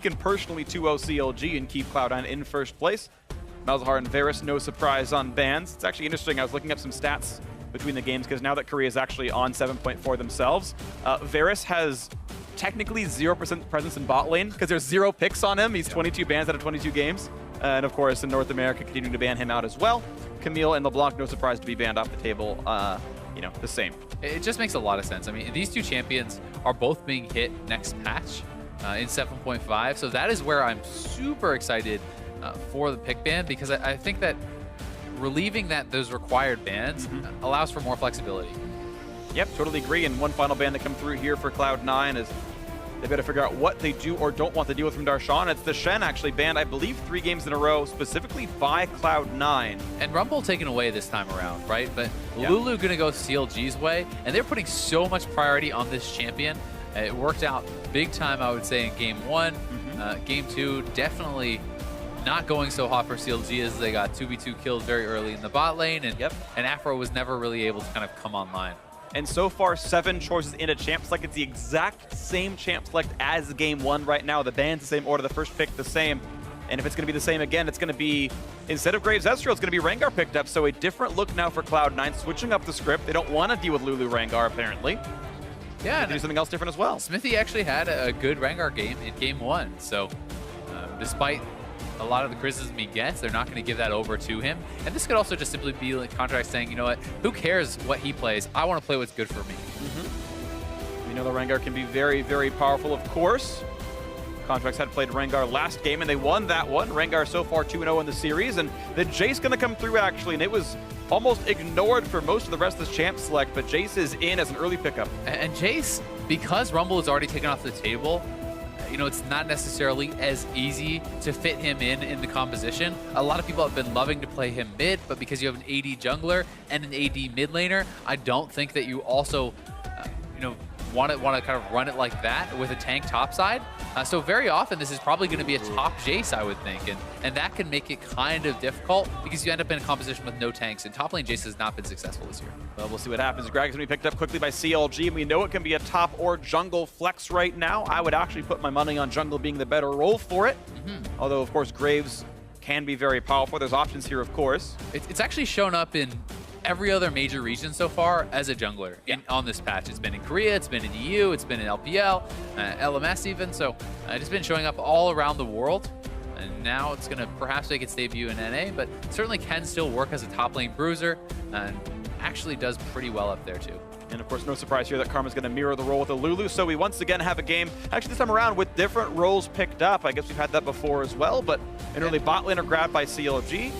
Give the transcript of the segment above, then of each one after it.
he can personally 2-0 CLG and keep Cloud9 in first place. Malzahar and Varus, no surprise on bans. It's actually interesting. I was looking up some stats between the games because now that Korea is actually on 7.4 themselves, Varus has technically 0% presence in bot lane because there's 0 picks on him. He's 22 bans out of 22 games. And of course, in North America, continuing to ban him out as well. Camille and LeBlanc, no surprise to be banned off the table, you know, the same. It just makes a lot of sense. I mean, these two champions are both being hit next patch in 7.5. So that is where I'm super excited for the pick ban, because I think that relieving those required bans allows for more flexibility. Yep, totally agree. And one final ban that come through here for Cloud9 is they better figure out what they do or don't want to deal with from Darshan. It's the Shen actually banned, I believe, 3 games in a row, specifically by Cloud9. And Rumble taken away this time around, right? But Lulu gonna go CLG's way, and they're putting so much priority on this champion. It worked out big time, I would say, in game 1. Game 2, definitely not going so hot for CLG as they got 2v2 killed very early in the bot lane, and Afro was never really able to kind of come online. And so far, 7 choices in a champ select. It's the exact same champ select as game 1 right now. The ban's the same order, the first pick the same. And if it's going to be the same again, it's going to be, instead of Graves Ezreal, it's going to be Rengar picked up. So a different look now for Cloud9, switching up the script. They don't want to deal with Lulu Rengar, apparently. Yeah, they do something else different as well. Smithy actually had a good Rengar game in game 1. So despite a lot of the criticism he gets, they're not going to give that over to him. And this could also just simply be like Contract saying, you know what, who cares what he plays? I want to play what's good for me. We know the Rengar can be very, very powerful, of course. Contracts had played Rengar last game, and they won that one. Rengar so far 2-0 in the series, and the Jace going to come through, actually, and it was almost ignored for most of the rest of this champ select, but Jace is in as an early pickup. And Jace, because Rumble is already taken off the table, you know, it's not necessarily as easy to fit him in the composition. A lot of people have been loving to play him mid, but because you have an AD jungler and an AD mid laner, I don't think that you also, you know, want to kind of run it like that with a tank topside. So very often this is probably going to be a top Jace, I would think, and that can make it kind of difficult because you end up in a composition with no tanks, and top lane Jace has not been successful this year. Well, we'll see what happens. Grag's going to be picked up quickly by CLG, and we know it can be a top or jungle flex right now. I would actually put my money on jungle being the better role for it, although of course Graves can be very powerful. There's options here, of course. It's actually shown up in every other major region so far as a jungler on this patch. It's been in Korea, it's been in EU, it's been in LPL, LMS even, so it's been showing up all around the world. And now it's going to perhaps make its debut in NA, but certainly can still work as a top lane bruiser, and actually does pretty well up there too. And of course, no surprise here that Karma's going to mirror the role with the Lulu, so we once again have a game, actually this time around, with different roles picked up. I guess we've had that before as well, but an early bot laner grabbed by CLG,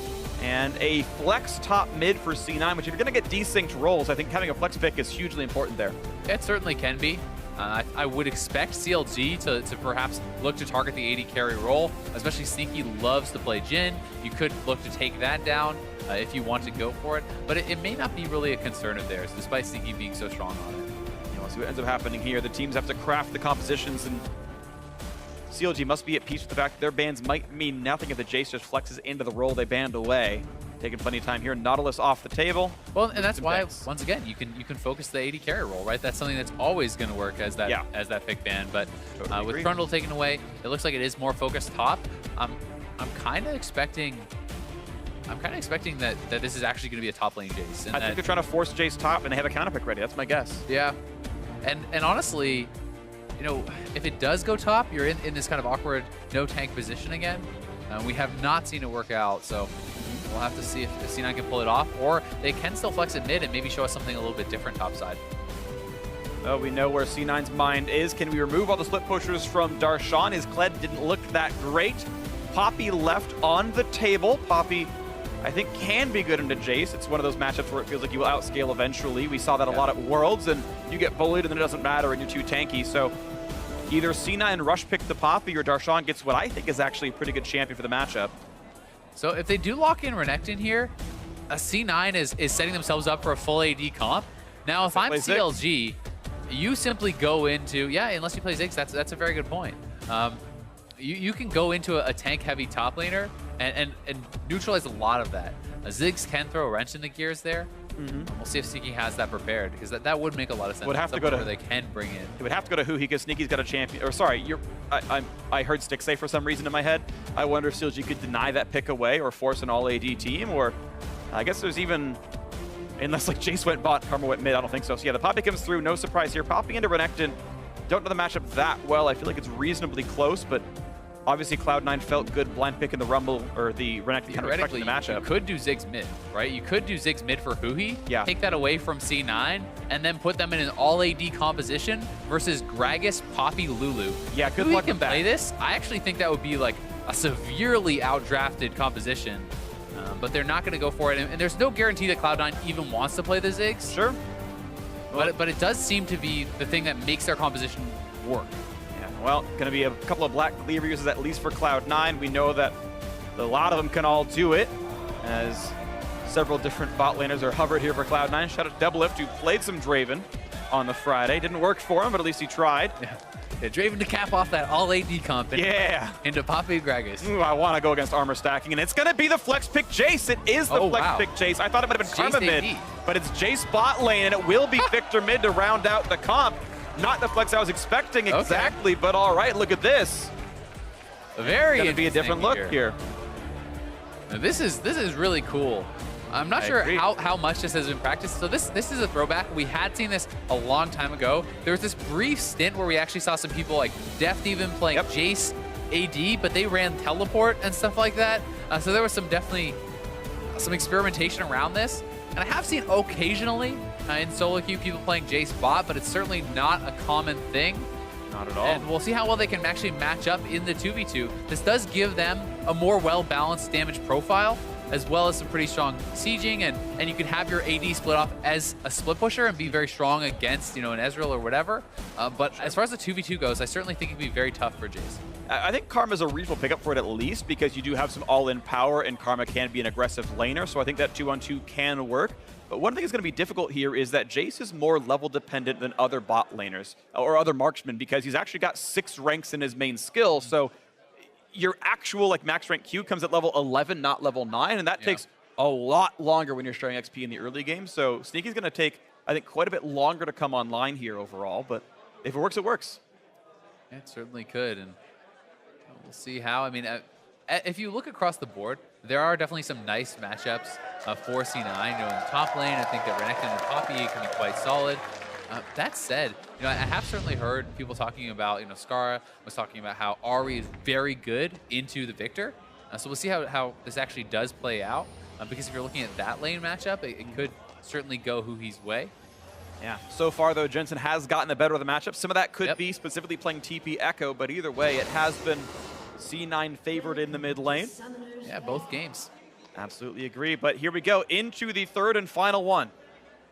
and a flex top mid for C9, which if you're going to get desynced roles, I think having a flex pick is hugely important there. It certainly can be. I would expect CLG to perhaps look to target the AD carry role, especially Sneaky loves to play Jhin. You could look to take that down if you want to go for it, but it may not be really a concern of theirs, despite Sneaky being so strong on it. You know, we'll see what ends up happening here. The teams have to craft the compositions, and CLG must be at peace with the fact that their bans might mean nothing if the Jace just flexes into the role they banned away. Taking plenty of time here. Nautilus off the table. Well, and that's why, once again, you can focus the AD carry role, right? That's something that's always going to work as that pick ban. But with Trundle taken away, it looks like it is more focused top. I'm kind of expecting that this is actually going to be a top lane Jace. And I think they're trying to force Jace top, and they have a counter pick ready. That's my guess. Yeah, and honestly, you know, if it does go top, you're in this kind of awkward no tank position again. We have not seen it work out, so we'll have to see if C9 can pull it off, or they can still flex it mid and maybe show us something a little bit different topside. Well, we know where C9's mind is. Can we remove all the split pushers from Darshan? His Kled didn't look that great. Poppy left on the table. Poppy, I think, can be good into Jace. It's one of those matchups where it feels like you will outscale eventually. We saw that a lot at Worlds, and you get bullied and then it doesn't matter and you're too tanky. So either C9 rush pick the Poppy or Darshan gets what I think is actually a pretty good champion for the matchup. So if they do lock in Renekton here, a C9 is setting themselves up for a full AD comp. Now, if I'm CLG, you simply go into, unless you play Ziggs, that's a very good point. You can go into a tank-heavy top laner and neutralize a lot of that. Ziggs can throw a wrench in the gears there, We'll see if Sneaky has that prepared, because that would make a lot of sense. Would have to go to where they can bring in. It would have to go to Huhi because Sneaky's got a champion. Or sorry, I heard Stick say for some reason in my head. I wonder if CLG could deny that pick away or force an all AD team, or I guess there's even, unless like Jace went bot, Karma went mid. I don't think so. So yeah, the Poppy comes through. No surprise here. Poppy into Renekton. Don't know the matchup that well. I feel like it's reasonably close, but obviously Cloud9 felt good blind pick in the Rumble, or the Renekton kind of respecting the matchup. You could do Ziggs mid, right? You could do Ziggs mid for Huhi, take that away from C9, and then put them in an all-AD composition versus Gragas, Poppy, Lulu. Yeah, good Huhi luck can with that. play this. I actually think that would be like a severely outdrafted composition, but they're not going to go for it. And there's no guarantee that Cloud9 even wants to play the Ziggs. Sure. But it does seem to be the thing that makes their composition work. Well, going to be a couple of Black Cleaver uses, at least for Cloud9. We know that a lot of them can all do it, as several different bot laners are hovered here for Cloud9. Shout out to Doublelift, who played some Draven on the Friday. Didn't work for him, but at least he tried. Yeah, Draven to cap off that all AD comp into Poppy and Gragas. Ooh, I want to go against armor stacking, and it's going to be the flex pick Jace. It is the flex pick Jace. I thought it might have been Karma mid, but it's Jace bot lane, and it will be Victor mid to round out the comp. Not the flex I was expecting exactly, but all right, look at this. Very going to be a different look here. Now, this is really cool. I'm not sure how much this has been practiced. So this is a throwback. We had seen this a long time ago. There was this brief stint where we actually saw some people like Deft even playing Jace AD, but they ran teleport and stuff like that. So there was definitely some experimentation around this. And I have seen occasionally in solo queue people playing Jace bot, but it's certainly not a common thing. Not at all. And we'll see how well they can actually match up in the 2v2. This does give them a more well-balanced damage profile, as well as some pretty strong sieging, and you can have your AD split off as a split pusher and be very strong against, an Ezreal or whatever. But as far as the 2v2 goes, I certainly think it could be very tough for Jace. I think Karma's a reasonable pickup for it, at least because you do have some all-in power, and Karma can be an aggressive laner, so I think that 2-on-2 can work. But one thing that's going to be difficult here is that Jace is more level-dependent than other bot laners, or other marksmen, because he's actually got 6 ranks in his main skill, so your actual max rank Q comes at level 11, not level 9, and that takes a lot longer when you're sharing XP in the early game. So Sneaky's going to take, I think, quite a bit longer to come online here overall, but if it works, it works. Yeah, it certainly could, and we'll see how. I mean, if you look across the board, there are definitely some nice matchups for C9. In the top lane, I think that Renekton and Poppy can be quite solid. That said, I have certainly heard people talking about, Skara was talking about how Ahri is very good into the Victor. So we'll see how this actually does play out. Because if you're looking at that lane matchup, it could certainly go Huhi's way. Yeah, so far though, Jensen has gotten the better of the matchup. Some of that could be specifically playing TP Echo, but either way, it has been C9 favored in the mid lane. Yeah, both games. Absolutely agree, but here we go into the third and final one.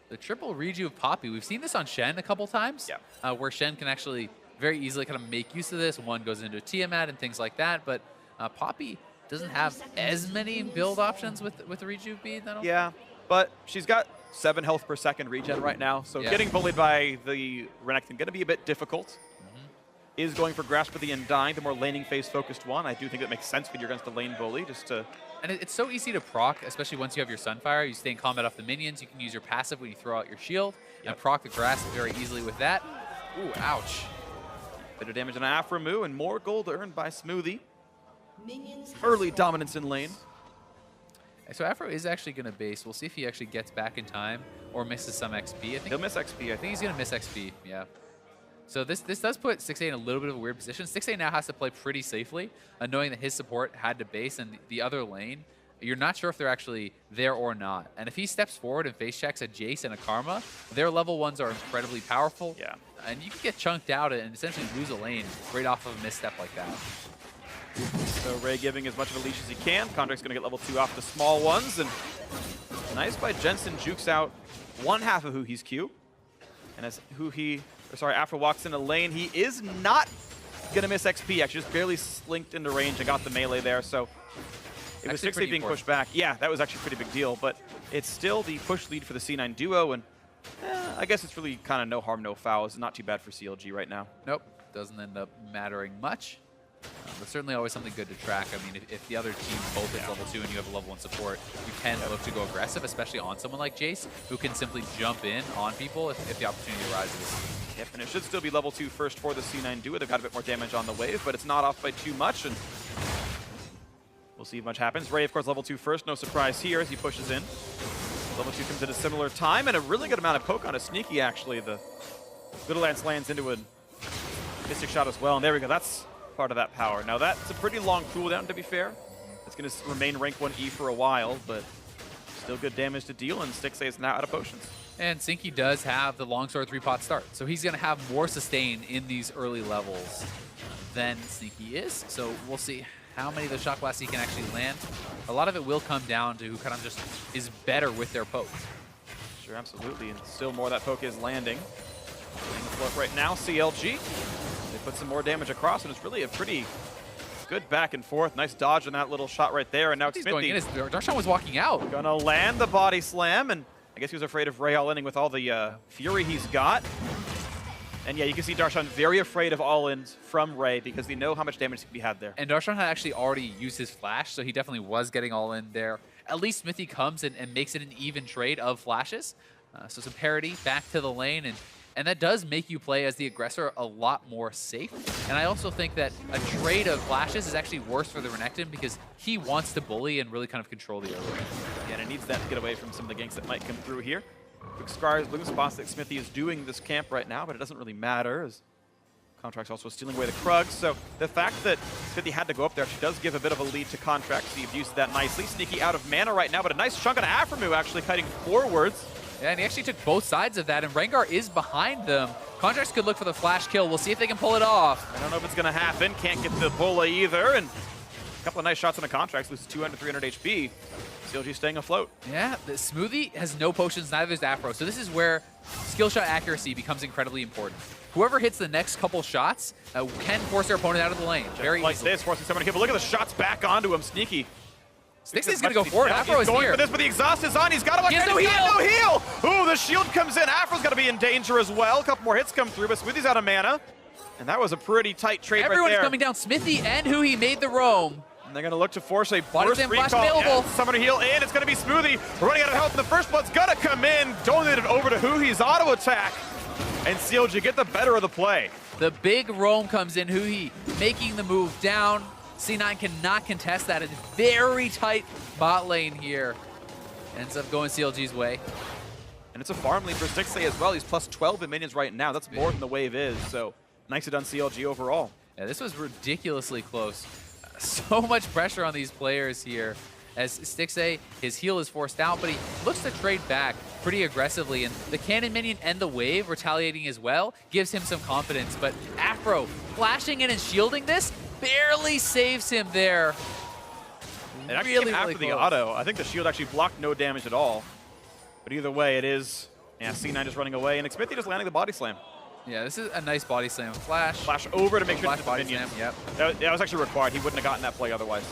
The triple reju of Poppy. We've seen this on Shen a couple times, where Shen can actually very easily kind of make use of this. One goes into a Tiamat and things like that, but Poppy doesn't have as many build options with the reju bead. Yeah, but she's got 7 health per second regen right now, so getting bullied by the Renekton going to be a bit difficult. Is going for Grasp of the Undying, the more laning phase focused one. I do think it makes sense when you're against the lane bully, just to... And it's so easy to proc, especially once you have your Sunfire. You stay in combat off the minions. You can use your passive when you throw out your shield and proc the Grasp very easily with that. Ooh, ouch. Bit of damage on Aframu, and more gold earned by Smoothie. Early dominance in lane. So Afro is actually going to base. We'll see if he actually gets back in time or misses some XP. I think he'll miss XP. I think he's going to miss XP, yeah. So this does put 6A in a little bit of a weird position. 6A now has to play pretty safely, knowing that his support had to base, and the other lane, you're not sure if they're actually there or not. And if he steps forward and face checks a Jace and a Karma, their level 1s are incredibly powerful. Yeah. And you can get chunked out and essentially lose a lane right off of a misstep like that. So Ray giving as much of a leash as he can. Contract's going to get level 2 off the small ones, and nice by Jensen, jukes out one half of Huhi's Q. And as Afro walks into lane, he is not going to miss XP. Actually, just barely slinked into range and got the melee there. So it was 6A being pushed back. Yeah, that was actually a pretty big deal. But it's still the push lead for the C9 duo. And I guess it's really kind of no harm, no foul. It's not too bad for CLG right now. Nope, doesn't end up mattering much. But certainly always something good to track. I mean, if the other team both is level 2 and you have a level 1 support, you can look to go aggressive, especially on someone like Jace, who can simply jump in on people if the opportunity arises. Yep, and it should still be level 2 first for the C9 duo. They've got a bit more damage on the wave, but it's not off by too much, and we'll see if much happens. Ray, of course, level 2 first. No surprise here as he pushes in. Level 2 comes at a similar time, and a really good amount of poke on a Sneaky, actually. The Little Lance lands into a Mystic Shot as well, and there we go. That's part of that power. Now, that's a pretty long cooldown, to be fair. It's going to remain rank 1E for a while, but still good damage to deal, and Stixxay is now out of potions. And Sinky does have the longsword 3-pot start, so he's going to have more sustain in these early levels than Sneaky is. So we'll see how many of the Shock Blasts he can actually land. A lot of it will come down to who kind of just is better with their poke. Sure, absolutely, and still more of that poke is landing. Staying afloat right now, CLG. They put some more damage across, and it's really a pretty good back and forth. Nice dodge on that little shot right there, and now he's going in. Darshan was walking out. Gonna land the body slam, and I guess he was afraid of Ray all-inning with all the fury he's got. And yeah, you can see Darshan very afraid of all-ins from Ray because they know how much damage can be had there. And Darshan had actually already used his flash, so he definitely was getting all-in there. At least Smithy comes and makes it an even trade of flashes. So some parity back to the lane, and that does make you play as the aggressor a lot more safe. And I also think that a trade of flashes is actually worse for the Renekton because he wants to bully and really kind of control the early. Yeah, and it needs that to get away from some of the ganks that might come through here. Quick scars, bloom spots that Smithy is doing this camp right now, but it doesn't really matter as Contract's also stealing away the Krugs. So the fact that Smithy had to go up there actually does give a bit of a lead to Contract. He's used that nicely. Sneaky out of mana right now, but a nice chunk on Aframu actually cutting forwards. Yeah, and he actually took both sides of that, and Rengar is behind them. Contracts could look for the flash kill. We'll see if they can pull it off. I don't know if it's going to happen. Can't get the pull either, and a couple of nice shots on the Contracts. Loses 200, 300 HP. CLG staying afloat. Yeah, the Smoothie has no potions, neither does Afro. So this is where skill shot accuracy becomes incredibly important. Whoever hits the next couple shots can force their opponent out of the lane. Very like easily. This, forcing someone to kill, but look at the shots back onto him. Sneaky. Stixxay's gonna go forward. Afro is going here. For this, but the exhaust is on. He's got to watch. He has no heal. Ooh, the shield comes in. Afro's got to be in danger as well. A couple more hits come through, but Smoothie's out of mana. And that was a pretty tight trade right there. Everyone is coming down. Smithy and Hui made the roam. And they're going to look to force a Body burst slam recall. flash available. Someone to heal in. It's going to be Smoothie. We're running out of health, and the first blood's going to come in. Donated over to Hui's auto attack. And CLG get the better of the play. The big roam comes in. Hui making the move down. C9 cannot contest that. It's very tight bot lane here. Ends up going CLG's way. And it's a farm lead for Stixxay as well. He's plus 12 in minions right now. That's more than the wave is. So nicely done CLG overall. Yeah, this was ridiculously close. So much pressure on these players here. As Stixxay, his heal is forced out, but he looks to trade back pretty aggressively. And the cannon minion and the wave retaliating as well gives him some confidence. But Afro flashing in and shielding this barely saves him there. It actually came after the auto. I think the shield actually blocked no damage at all. But either way, it is. Yeah, C9 just running away, and Smithy just landing the body slam. Yeah, this is a nice body slam. Flash over to make sure it's body slam. Yep. That was actually required. He wouldn't have gotten that play otherwise.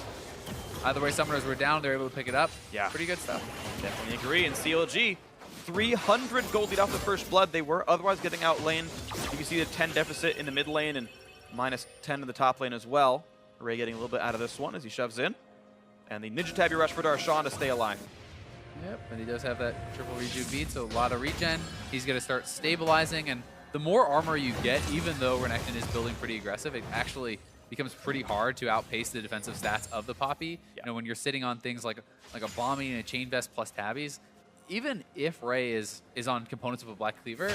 Either way, summoners were down. They're able to pick it up. Yeah. Pretty good stuff. Definitely agree. And CLG, 300 gold lead off the first blood. They were otherwise getting out lane. You can see the 10 deficit in the mid lane and minus 10 in the top lane as well. Ray getting a little bit out of this one as he shoves in. And the Ninja Tabby rush for Darshan to stay alive. Yep, and he does have that triple rejuve beat, so a lot of regen. He's going to start stabilizing, and the more armor you get, even though Renekton is building pretty aggressive, it actually becomes pretty hard to outpace the defensive stats of the Poppy. Yeah. You know, when you're sitting on things like a bombing and a chain vest plus tabbies, even if Ray is on components of a Black Cleaver,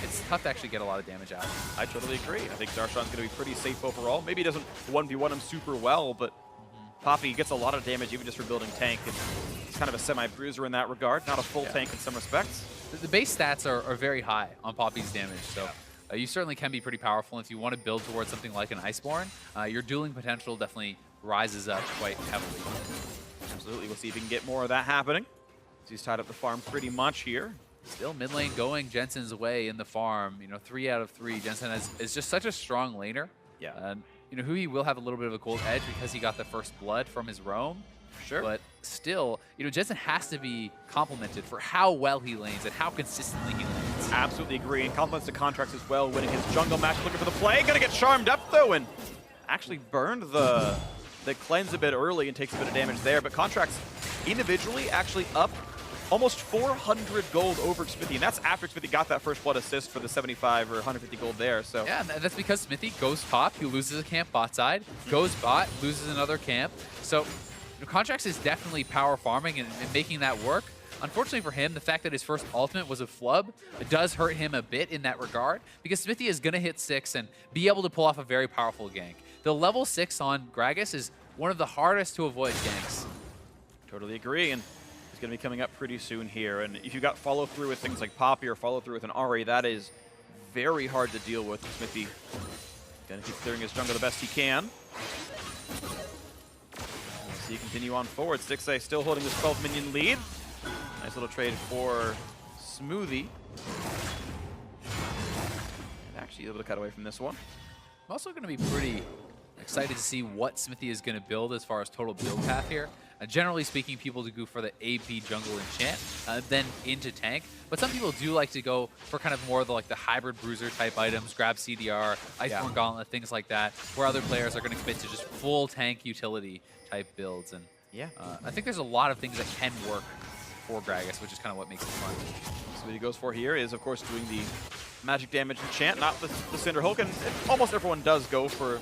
it's tough to actually get a lot of damage out. I totally agree. I think Darshan's going to be pretty safe overall. Maybe he doesn't 1v1 him super well, but Poppy gets a lot of damage even just for building tank. And he's kind of a semi-bruiser in that regard, not a full tank in some respects. The base stats are very high on Poppy's damage, so you certainly can be pretty powerful. If you want to build towards something like an Iceborne, your dueling potential definitely rises up quite heavily. Absolutely. We'll see if we can get more of that happening. He's tied up the farm pretty much here. Still mid lane going Jensen's way in the farm. You know, 3 out of 3. Jensen is just such a strong laner. Yeah. And you know, Hui will have a little bit of a cold edge because he got the first blood from his roam. Sure. But still, you know, Jensen has to be complimented for how well he lanes and how consistently he lanes. Absolutely agree. And compliments to Contracts as well, winning his jungle match, looking for the play. Gonna get charmed up though, and actually burned the cleanse a bit early and takes a bit of damage there, but Contracts individually actually up almost 400 gold over Xmithie, and that's after Xmithie got that first blood assist for the 75 or 150 gold there. So yeah, and that's because Xmithie goes top, he loses a camp bot side, goes bot, loses another camp. So Contracts is definitely power farming and making that work. Unfortunately for him, the fact that his first ultimate was a flub does hurt him a bit in that regard, because Xmithie is going to hit 6 and be able to pull off a very powerful gank. The level 6 on Gragas is one of the hardest to avoid ganks. Totally agree, and he's going to be coming up pretty soon here. And if you got follow through with things like Poppy or follow through with an Ahri, that is very hard to deal with. Xmithie going to keep clearing his jungle the best he can. As he continue on forward, Stixxay still holding this 12 minion lead. Nice little trade for Smoothie. And actually able to cut away from this one. I'm also going to be pretty excited to see what Xmithie is going to build as far as total build path here. Generally speaking, people do go for the AP jungle enchant, then into tank. But some people do like to go for kind of more of the hybrid bruiser type items, grab CDR, Iceborne Gauntlet, things like that, where other players are going to commit to just full tank utility type builds. And yeah, I think there's a lot of things that can work for Gragas, which is kind of what makes it fun. So what he goes for here is, of course, doing the magic damage enchant, not the Cinder Hulk, and almost everyone does go for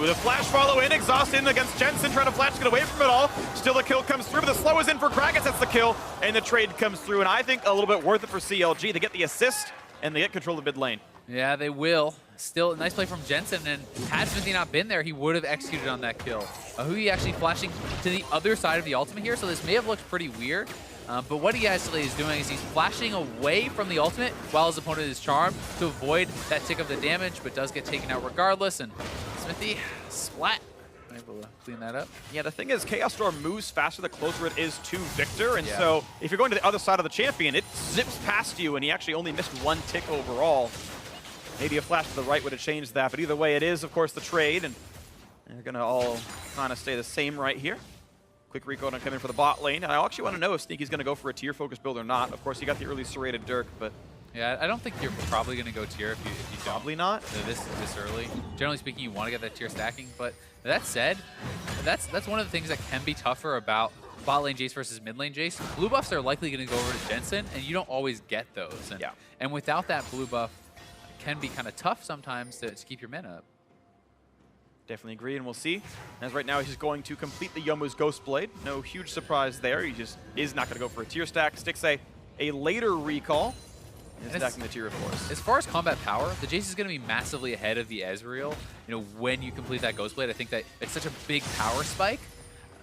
the flash follow in, exhausted against Jensen, trying to flash to get away from it all. Still the kill comes through, but the slow is in for Gragas, that's the kill, and the trade comes through, and I think a little bit worth it for CLG. They get the assist, and they get control of the mid lane. Yeah, they will. Still a nice play from Jensen, and had Xmithie not been there, he would have executed on that kill. Hui actually flashing to the other side of the ultimate here, so this may have looked pretty weird. But what he actually is doing is he's flashing away from the ultimate while his opponent is charmed to avoid that tick of the damage, but does get taken out regardless. And Xmithie, splat, able to clean that up. Yeah, the thing is, Chaos Storm moves faster the closer it is to Victor, and so if you're going to the other side of the champion, it zips past you, and he actually only missed 1 tick overall. Maybe a flash to the right would have changed that, but either way, it is, of course, the trade, and they're going to all kind of stay the same right here. Quick recall to come in for the bot lane, and I actually want to know if Sneaky's going to go for a tier-focused build or not. Of course, you got the early serrated Dirk, but... Yeah, I don't think you're probably going to go tier if you don't. Probably not. This early. Generally speaking, you want to get that tier stacking, but that said, that's one of the things that can be tougher about bot lane Jace versus mid lane Jace. Blue buffs are likely going to go over to Jensen, and you don't always get those. And, and without that blue buff, it can be kind of tough sometimes to keep your mana up. Definitely agree, and we'll see. As right now, he's just going to complete the Youmuu's Ghost Blade. No huge surprise there. He just is not going to go for a tier stack. Stixxay a later recall. And stacking the tier, of course. As far as combat power, the Jace is going to be massively ahead of the Ezreal. You know, when you complete that Ghost Blade, I think that it's such a big power spike.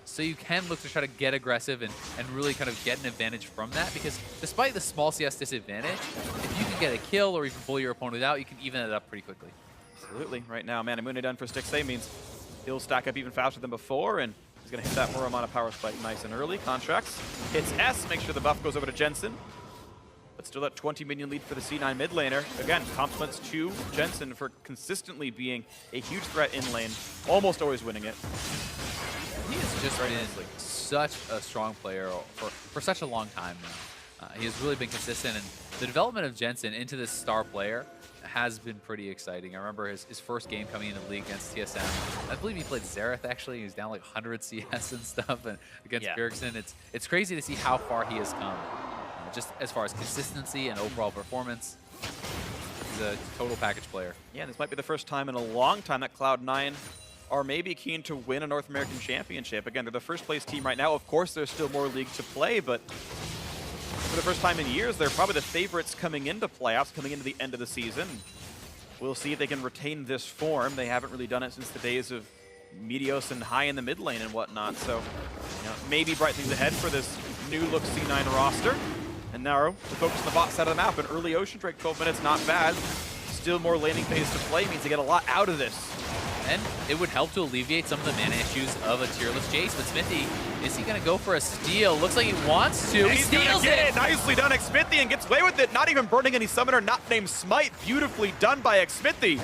So you can look to try to get aggressive and really kind of get an advantage from that, because despite the small CS disadvantage, if you can get a kill or even pull your opponent out, you can even it up pretty quickly. Absolutely. Right now, Mana Moon done for Stixxay means he'll stack up even faster than before, and he's going to hit that more amount of power spike nice and early. Contracts. Hits S, make sure the buff goes over to Jensen. But still that 20 minion lead for the C9 mid laner. Again, compliments to Jensen for consistently being a huge threat in lane, almost always winning it. He has just been such a strong player for such a long time now. He has really been consistent, and the development of Jensen into this star player has been pretty exciting. I remember his first game coming into the league against TSM. I believe he played Xerath, actually. He was down like 100 CS and stuff, and against Bjergsen. It's crazy to see how far he has come. Just as far as consistency and overall performance, he's a total package player. Yeah, and this might be the first time in a long time that Cloud9 are maybe keen to win a North American Championship. Again, they're the first place team right now. Of course, there's still more league to play, but for the first time in years, they're probably the favorites coming into playoffs, coming into the end of the season. We'll see if they can retain this form. They haven't really done it since the days of Meteos and high in the mid lane and whatnot. So, you know, maybe bright things ahead for this new look C9 roster. And now the focus on the bot side of the map. An early Ocean Drake, 12 minutes, not bad. Still more laning phase to play, means they get a lot out of this. And it would help to alleviate some of the mana issues of a tierless Jace. But Xmithie, is he going to go for a steal? Looks like he wants to. He steals it! Nicely done, Xmithie, and gets away with it. Not even burning any summoner, not named Smite. Beautifully done by Xmithie.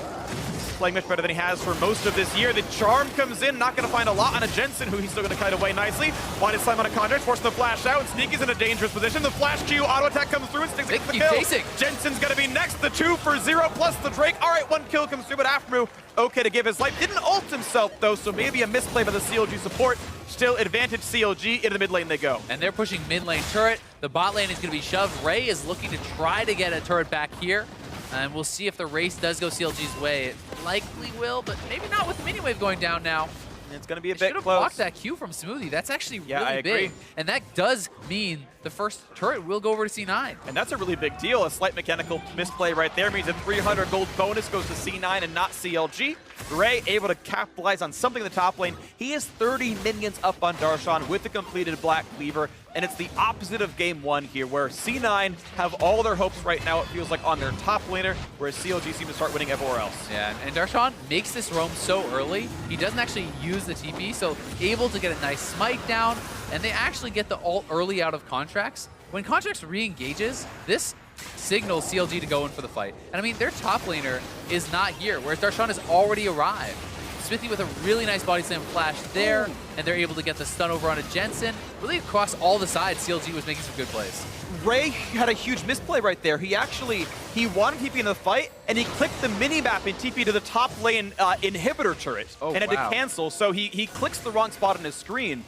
playing much better than he has for most of this year. The charm comes in, not going to find a lot on a Jensen, who he's still going to kite away nicely. Body slam on a contract, forcing the flash out. Sneaky's in a dangerous position. The flash Q auto attack comes through and sticks the kill. Chasing. Jensen's going to be next. The 2 for 0 plus the Drake. All right, 1 kill comes through, but Aftermoo okay to give his life. Didn't ult himself, though, so maybe a misplay by the CLG support. Still advantage CLG. Into the mid lane they go. And they're pushing mid lane turret. The bot lane is going to be shoved. Ray is looking to try to get a turret back here. And we'll see if the race does go CLG's way. It likely will, but maybe not with the mini wave going down now. It's going to be a bit should have close. blocked that Q from Smoothie. That's actually Yeah, really I big. agree. And that does mean the first turret will go over to C9. And that's a really big deal. A slight mechanical misplay right there means a 300 gold bonus goes to C9 and not CLG. Ray able to capitalize on something in the top lane. He has 30 minions up on Darshan with the completed Black Cleaver, and it's the opposite of game 1 here, where C9 have all their hopes right now, it feels like, on their top laner, whereas CLG seem to start winning everywhere else. Yeah, and Darshan makes this roam so early. He doesn't actually use the TP, so able to get a nice smite down, and they actually get the ult early out of contracts. When contracts re-engages, this signals CLG to go in for the fight. And I mean, their top laner is not here, whereas Darshan has already arrived. Smithy with a really nice body slam flash there, and they're able to get the stun over on a Jensen. Really across all the sides, CLG was making some good plays. Ray had a huge misplay right there. He wanted TP in the fight, and he clicked the mini-map in TP to the top lane inhibitor turret, and had to cancel, so he clicks the wrong spot on his screen.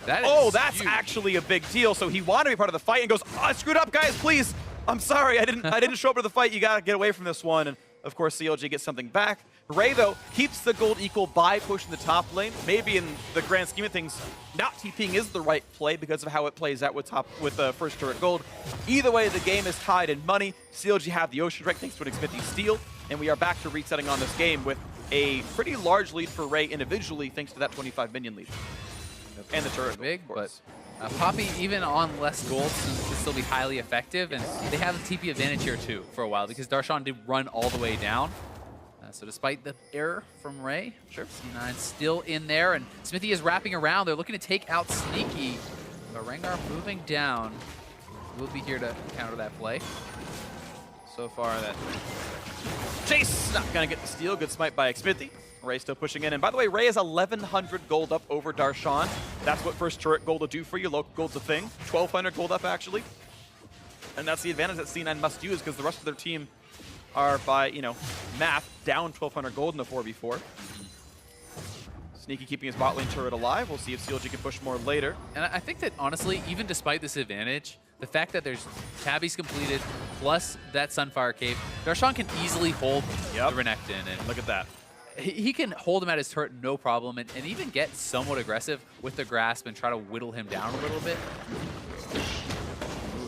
That's huge. Actually a big deal. So he wanted to be part of the fight and goes, oh, I screwed up, guys, please. I'm sorry, I didn't show up to the fight. You gotta get away from this one. And of course, CLG gets something back. Ray, though, keeps the gold equal by pushing the top lane. Maybe in the grand scheme of things, not TPing is the right play because of how it plays out with first turret gold. Either way, the game is tied in money. CLG have the Ocean Drake thanks to an Xfinity steal, and we are back to resetting on this game with a pretty large lead for Ray individually thanks to that 25 minion lead. And the turret big, gold, of but Poppy, even on less gold, can still be highly effective, and they have the TP advantage here too for a while because Darshan did run all the way down. So despite the error from Ray, C9 still in there, and Smithy is wrapping around. They're looking to take out Sneaky, but Rengar moving down. We'll be here to counter that play. So far, that Chase not gonna get the steal. Good smite by Smithy. Ray still pushing in. And by the way, Ray is 1,100 gold up over Darshan. That's what first turret gold will do for you. Local gold's a thing. 1,200 gold up, actually. And that's the advantage that C9 must use because the rest of their team are, by, math, down 1,200 gold in the 4v4. Sneaky keeping his bot lane turret alive. We'll see if CLG can push more later. And I think that, honestly, even despite this advantage, the fact that there's Tabby's completed, plus that Sunfire Cave, Darshan can easily hold the Renekton. And look at that. He can hold him at his turret no problem, and even get somewhat aggressive with the grasp and try to whittle him down a little bit.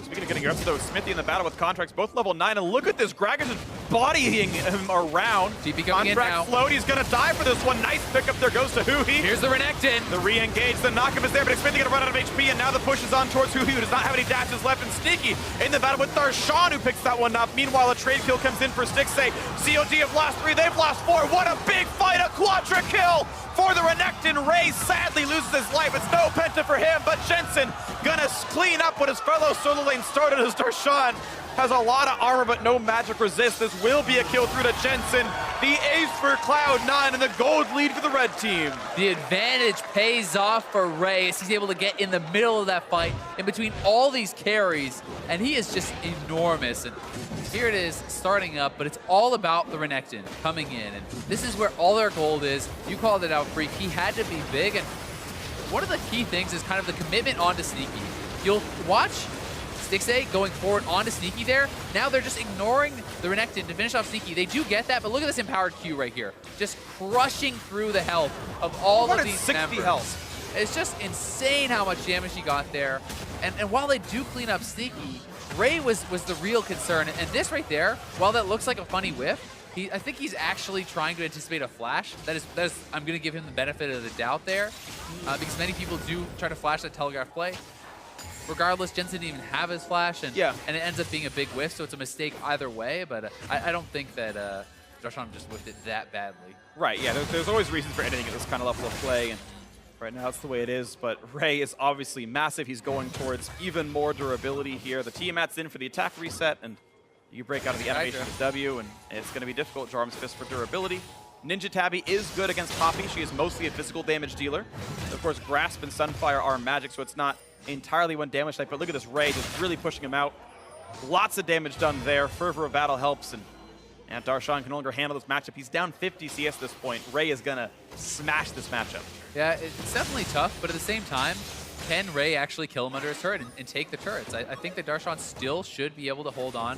Speaking of getting aggressive, though, Smithy in the battle with contracts, both level 9, and look at this, Gragas is bodying him around. TP coming in now. Float, he's gonna die for this one. Nice pickup there goes to Huhi. Here's the Renekton. The re-engage, the knockup is there, but Smithy gonna run out of HP, and now the push is on towards Huhi, who does not have any dashes left, and Sneaky in the battle with Darshan, who picks that one up. Meanwhile, a trade kill comes in for Stixxay. CLG have lost 3, they've lost 4. What a big fight, a quadra kill for the Renekton. Ray sadly loses his life. It's no penta for him, but Jensen gonna clean up what his fellow solo lane started as Darshan has a lot of armor, but no magic resist. This will be a kill through to Jensen. The ace for Cloud9 and the gold lead for the red team. The advantage pays off for Ray as he's able to get in the middle of that fight in between all these carries, and he is just enormous. And here it is starting up, but it's all about the Renekton coming in, and this is where all their gold is. You called it out, Freak. He had to be big, and one of the key things is kind of the commitment onto Sneaky. You'll watch Stixxay going forward onto Sneaky there. Now they're just ignoring the Renekton to finish off Sneaky. They do get that, but look at this empowered Q right here. Just crushing through the health of all of these members. Health. It's just insane how much damage he got there. And while they do clean up Sneaky, Ray was the real concern. And this right there, while that looks like a funny whiff, I think he's actually trying to anticipate a flash. That is I'm going to give him the benefit of the doubt there, because many people do try to flash that telegraph play. Regardless, Jensen didn't even have his flash, and it ends up being a big whiff, so it's a mistake either way, but I don't think that Darshan just whiffed it that badly. Right, yeah, there's always reasons for editing at this kind of level of play, and right now that's the way it is, but Ray is obviously massive. He's going towards even more durability here. The Tiamat's in for the attack reset, and You break out of the animation with W, and it's going to be difficult. Jarm's Fist for durability. Ninja Tabby is good against Poppy. She is mostly a physical damage dealer. Of course, Grasp and Sunfire are magic, so it's not entirely one damage type, but look at this Ray just really pushing him out. Lots of damage done there. Fervor of Battle helps, and Darshan can no longer handle this matchup. He's down 50 CS at this point. Ray is going to smash this matchup. Yeah, it's definitely tough, but at the same time, can Ray actually kill him under his turret and take the turrets? I think that Darshan still should be able to hold on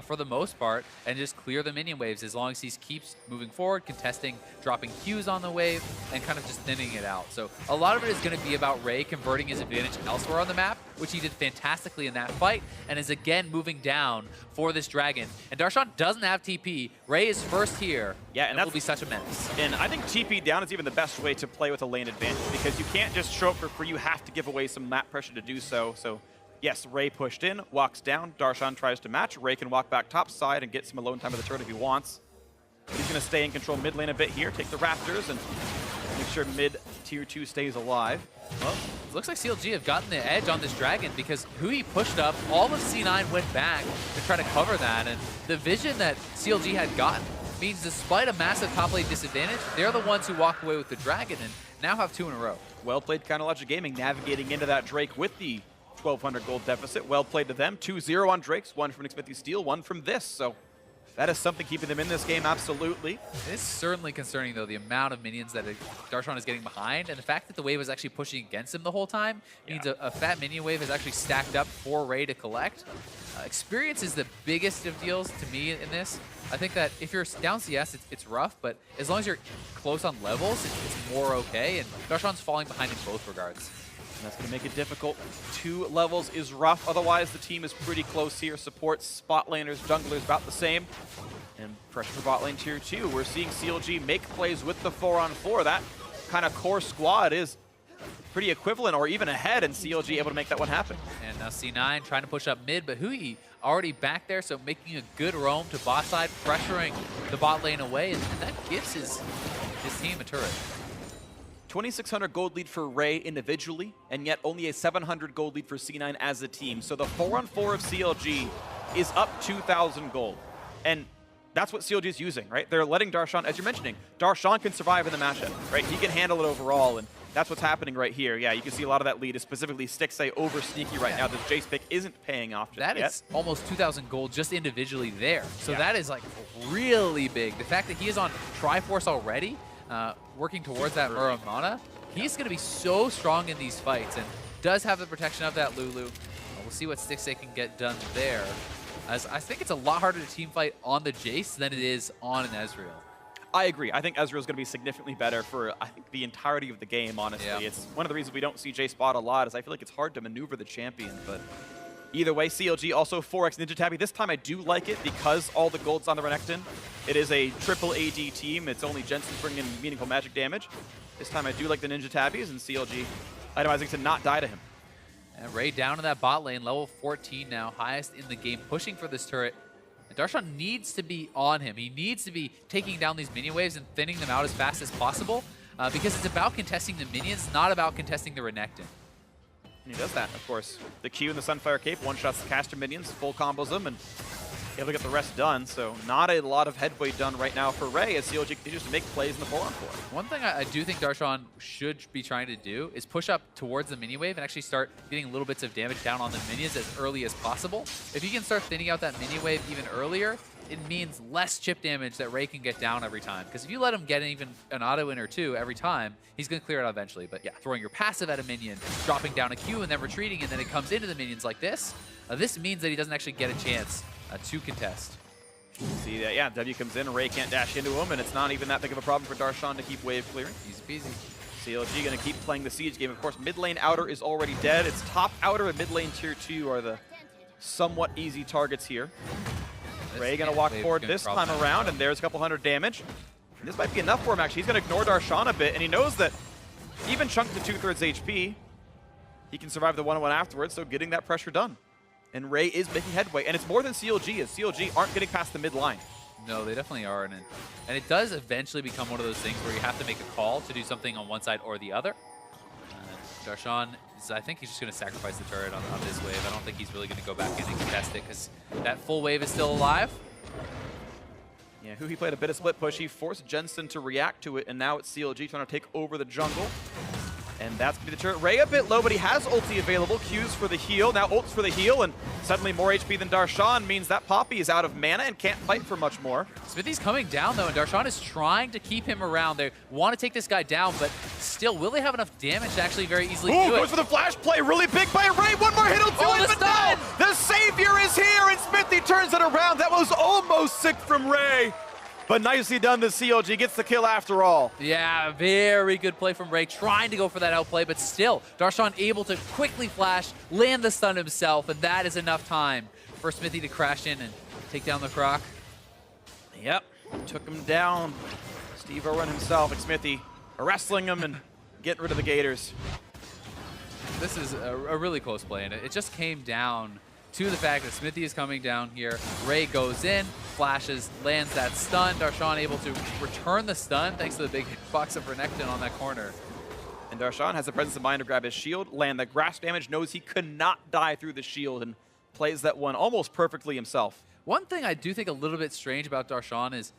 for the most part and just clear the minion waves as long as he keeps moving forward, contesting, dropping Qs on the wave, and kind of just thinning it out. So a lot of it is going to be about Ray converting his advantage elsewhere on the map, which he did fantastically in that fight, and is again moving down for this dragon. And Darshan doesn't have TP. Ray is first here. Yeah, and that will be such a menace. And I think TP down is even the best way to play with a lane advantage, because you can't just show up for free. You have to give away some map pressure to do so. So yes, Ray pushed in, walks down. Darshan tries to match. Ray can walk back top side and get some alone time with the turret if he wants. He's going to stay and control mid lane a bit here, take the Raptors, and make sure mid tier 2 stays alive. Well, it looks like CLG have gotten the edge on this dragon because Hui pushed up, all of C9 went back to try to cover that, and the vision that CLG had gotten means despite a massive top lane disadvantage, they're the ones who walk away with the dragon and now have 2 in a row. Well played, Counterlogic Gaming, navigating into that Drake with the 1,200 gold deficit. Well played to them. 2-0 on Drakes, 1 from Nick Smithy Steel, 1 from this. So that is something keeping them in this game, absolutely. It's certainly concerning, though, the amount of minions that Darshan is getting behind, and the fact that the wave was actually pushing against him the whole time means a fat minion wave is actually stacked up for Ray to collect. Experience is the biggest of deals to me in this. I think that if you're down CS, it's rough, but as long as you're close on levels, it's more okay, and Darshan's falling behind in both regards. And that's going to make it difficult. 2 levels is rough. Otherwise, the team is pretty close here. Supports, spot laners, junglers about the same. And pressure for bot lane tier 2. We're seeing CLG make plays with the 4-on-4. That kind of core squad is pretty equivalent or even ahead, and CLG able to make that one happen. And now C9 trying to push up mid, but Hui already back there, so making a good roam to bot side, pressuring the bot lane away, and that gives his team a turret. 2,600 gold lead for Ray individually, and yet only a 700 gold lead for C9 as a team. So the 4-on-4 of CLG is up 2,000 gold. And that's what CLG is using, right? They're letting Darshan, as you're mentioning, Darshan can survive in the matchup, right? He can handle it overall, and that's what's happening right here. Yeah, you can see a lot of that lead is specifically Stixxay over Sneaky right now. This Jace pick isn't paying off just yet. That is almost 2,000 gold just individually there. So that is like really big. The fact that he is on Triforce already, working towards that Muramana, he's going to be so strong in these fights and does have the protection of that Lulu. We'll see what Stixxay can get done there. As I think it's a lot harder to team fight on the Jace than it is on an Ezreal. I agree. I think Ezreal's going to be significantly better for, I think, the entirety of the game, honestly. Yeah. It's one of the reasons we don't see Jace spot a lot is I feel like it's hard to maneuver the champion, but either way, CLG also 4x Ninja Tabby. This time I do like it because all the gold's on the Renekton. It is a triple AD team. It's only Jensen bringing in meaningful magic damage. This time I do like the Ninja Tabbies, and CLG itemizing to not die to him. And Ray down in that bot lane, level 14 now, highest in the game, pushing for this turret. And Darshan needs to be on him. He needs to be taking down these minion waves and thinning them out as fast as possible because it's about contesting the minions, not about contesting the Renekton. And he does that, of course. The Q and the Sunfire Cape one-shots the caster minions, full combos them, and able to get the rest done. So not a lot of headway done right now for Ray as CLG continues to make plays in the 4-on-4. One thing I do think Darshan should be trying to do is push up towards the mini wave and actually start getting little bits of damage down on the minions as early as possible. If you can start thinning out that mini wave even earlier, it means less chip damage that Ray can get down every time. Because if you let him get even an auto win or 2 every time, he's going to clear it out eventually. But yeah, throwing your passive at a minion, dropping down a Q and then retreating, and then it comes into the minions like this, this means that he doesn't actually get a chance to contest. See that, yeah, W comes in, Ray can't dash into him, and it's not even that big of a problem for Darshan to keep wave clearing. Easy peasy. CLG going to keep playing the siege game. Of course, mid lane outer is already dead. It's top outer and mid lane tier 2 are the somewhat easy targets here. Ray going to walk forward this time around, and there's a couple hundred damage. And this might be enough for him, actually. He's going to ignore Darshan a bit, and he knows that even chunked to 2/3 HP, he can survive the 1-on-1 afterwards, so getting that pressure done. And Ray is making headway, and it's more than CLG is. CLG aren't getting past the mid line. No, they definitely are, and it does eventually become one of those things where you have to make a call to do something on one side or the other. Darshan, I think he's just going to sacrifice the turret on this wave. I don't think he's really going to go back in and contest it because that full wave is still alive. Yeah, Huhi played a bit of split push. He forced Jensen to react to it, and now it's CLG trying to take over the jungle. And that's going to be the turret. Ray a bit low, but he has ulti available. Q's for the heal. Now ults for the heal, and suddenly more HP than Darshan means that Poppy is out of mana and can't fight for much more. Smithy's coming down, though, and Darshan is trying to keep him around. They want to take this guy down, but still, will they have enough damage to actually very easily do it? Goes for the flash play. Really big by Ray. One more hit will do it, but no! The Savior is here, and Smithy turns it around. That was almost sick from Ray. But nicely done, the CLG gets the kill after all. Yeah, very good play from Ray, trying to go for that outplay, but still, Darshan able to quickly flash, land the stun himself, and that is enough time for Smithy to crash in and take down the Croc. Yep, took him down. Steve Irwin himself and Smithy wrestling him and getting rid of the Gators. This is a really close play, and it just came down to the fact that Smithy is coming down here. Ray goes in, flashes, lands that stun. Darshan able to return the stun thanks to the big box of Renekton on that corner. And Darshan has the presence of mind to grab his shield, land the grass damage, knows he could not die through the shield, and plays that one almost perfectly himself. One thing I do think a little bit strange about Darshan is,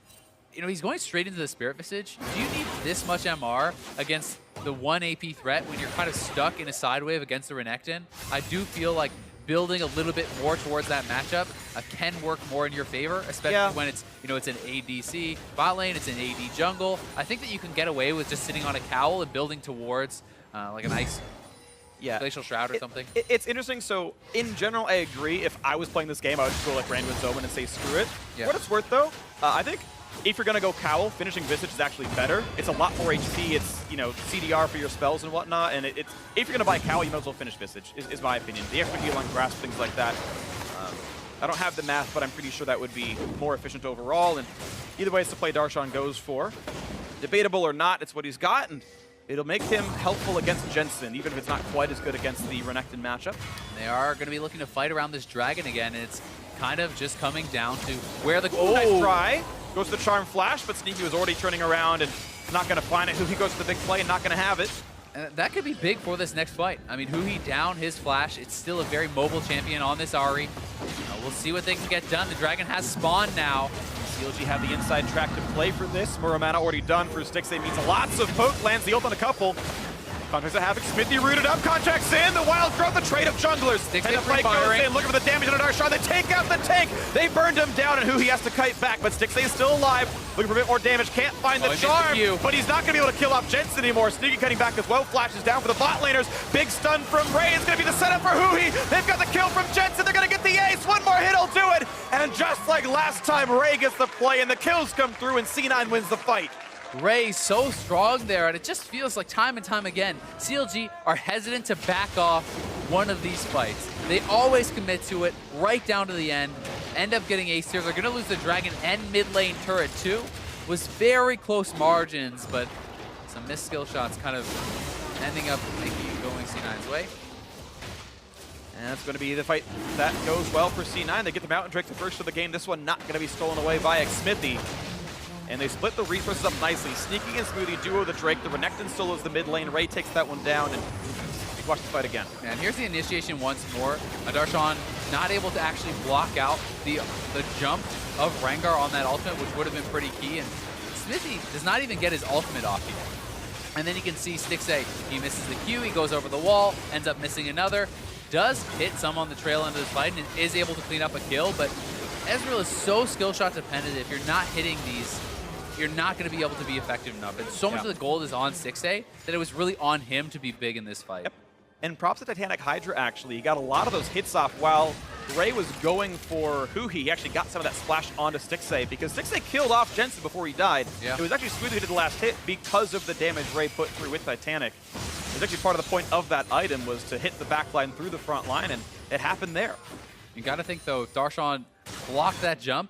you know, he's going straight into the Spirit Visage. Do you need this much MR against the 1 AP threat when you're kind of stuck in a side wave against the Renekton? I do feel like building a little bit more towards that matchup can work more in your favor, especially when it's, you know, it's an ADC bot lane, it's an AD jungle. I think that you can get away with just sitting on a cowl and building towards like an ice glacial shroud or something. It's interesting. So in general, I agree. If I was playing this game, I would just go like Randuin's Omen and say screw it. Yeah. What it's worth though, I think if you're gonna go cowl, finishing Visage is actually better. It's a lot more HP. It's, you know, CDR for your spells and whatnot. And it's if you're gonna buy cowl, you might as well finish Visage. Is my opinion. The extra heal on grasp, things like that. I don't have the math, but I'm pretty sure that would be more efficient overall. And either way, it's the play Darshan goes for. Debatable or not, it's what he's got, and it'll make him helpful against Jensen, even if it's not quite as good against the Renekton matchup. They are going to be looking to fight around this dragon again, and it's kind of just coming down to where the... Oh, nice try. Goes to the Charm Flash, but Sneaky was already turning around and not going to find it. Huhi goes to the big play and not going to have it. That could be big for this next fight. I mean, Huhi down his Flash. It's still a very mobile champion on this Ahri. We'll see what they can get done. The dragon has spawned now. CLG have the inside track to play for this. Muramana already done for Stixxay. Means lots of poke. Lands the ult on a couple. Contracts of Havoc. Smithy rooted up. Contracts in. The wild growth. The trade of junglers. And the fight goes in. Looking for the damage on Darshan. They take out the tank. They burned him down, and Huhi has to kite back. But Stixxay is still alive. Looking for a bit more damage. Can't find the charm. But he's not going to be able to kill off Jensen anymore. Sneaky cutting back as well. Flashes down for the bot laners. Big stun from Ray. It's going to be the setup for Huhi. They've got the kill from Jensen. They're going to get the ace. One more hit will do it. And just like last time, Ray gets the play, and the kills come through, and C9 wins the fight. Ray so strong there, and it just feels like time and time again, CLG are hesitant to back off one of these fights. They always commit to it right down to the end, end up getting ace here. They're going to lose the dragon and mid lane turret too. Was very close margins, but some missed skill shots kind of ending up going C9's way. And that's going to be the fight that goes well for C9. They get the Mountain Drake the first of the game. This one not going to be stolen away by Smithy. And they split the resources up nicely. Sneaky and Smoothie duo the Drake. The Renekton solos the mid lane. Ray takes that one down, and we watch the fight again. And here's the initiation once more. Darshan not able to actually block out the jump of Rengar on that ultimate, which would have been pretty key. And Smithy does not even get his ultimate off here. And then you can see Stixxay, he misses the Q, he goes over the wall, ends up missing another. Does hit some on the trail end of this fight and is able to clean up a kill, but Ezreal is so skill shot dependent. If you're not hitting these, you're not going to be able to be effective enough. And so much of the gold is on Stixxay that it was really on him to be big in this fight. Yep. And props to Titanic Hydra, actually. He got a lot of those hits off while Ray was going for Huhi. He actually got some of that splash onto Stixxay because Stixxay killed off Jensen before he died. Yeah. It was actually Smoothie who did the last hit because of the damage Ray put through with Titanic. It was actually part of the point of that item was to hit the back line through the front line, and it happened there. You got to think, though, Darshan blocked that jump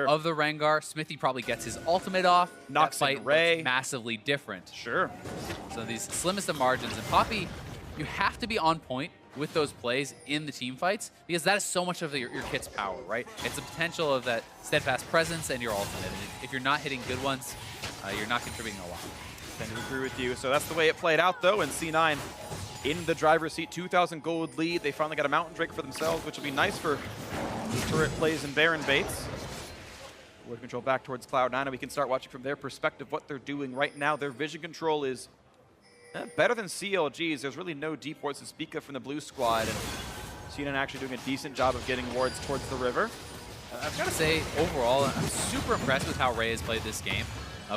of the Rengar. Smithy probably gets his ultimate off. Knocks that fight in Ray. looks massively different. Sure. So these slimmest of margins. And Poppy, you have to be on point with those plays in the team fights because that is so much of your kit's power, right? It's the potential of that steadfast presence and your ultimate. And if you're not hitting good ones, you're not contributing a lot. I tend to agree with you. So that's the way it played out, though, and C9 in the driver's seat. 2,000 gold lead. They finally got a Mountain Drake for themselves, which will be nice for turret plays and Baron baits. Word control back towards Cloud9, and we can start watching from their perspective what they're doing right now. Their vision control is better than CLG's. There's really no deep wards to speak of from the blue squad, and CNN actually doing a decent job of getting wards towards the river. I've got to say, overall, I'm super impressed with how Ray has played this game,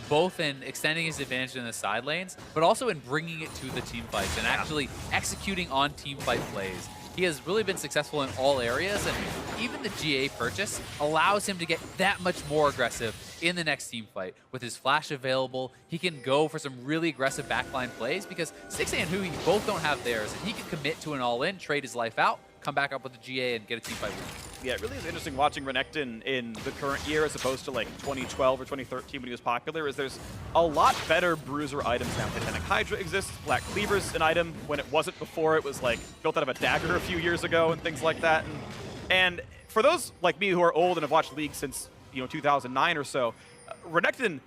both in extending his advantage in the side lanes, but also in bringing it to the team fights and actually executing on team fight plays. He has really been successful in all areas, and even the GA purchase allows him to get that much more aggressive in the next team fight. With his flash available, he can go for some really aggressive backline plays because Stixxay and Hui both don't have theirs, and he can commit to an all-in, trade his life out, come back up with the GA and get a team fight win. Yeah, it really is interesting watching Renekton in the current year as opposed to like 2012 or 2013 when he was popular, is there's a lot better bruiser items now. Titanic Hydra exists, Black Cleaver's an item when it wasn't before. It was like built out of a dagger a few years ago and things like that. And for those like me who are old and have watched League since 2009 or so, Renekton